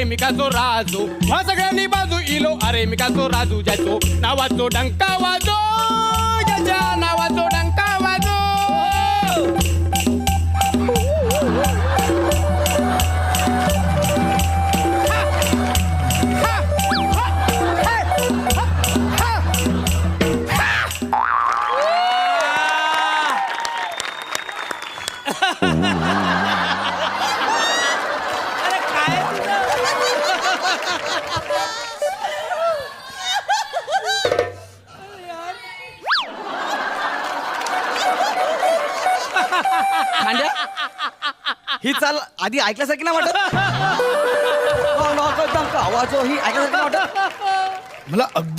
अरे मी काचो राजू मग सगळ्यांनी बाजू इलो अरे मी काचो राजू ज्याचो नावाचो डंका वाजो ज्याच्या नावाचो डंका वाजो ही चाल आधी ऐकल्यासारखी ना वाटत आवाज ही ऐकल्यासारखी ना वाटत मला अगदी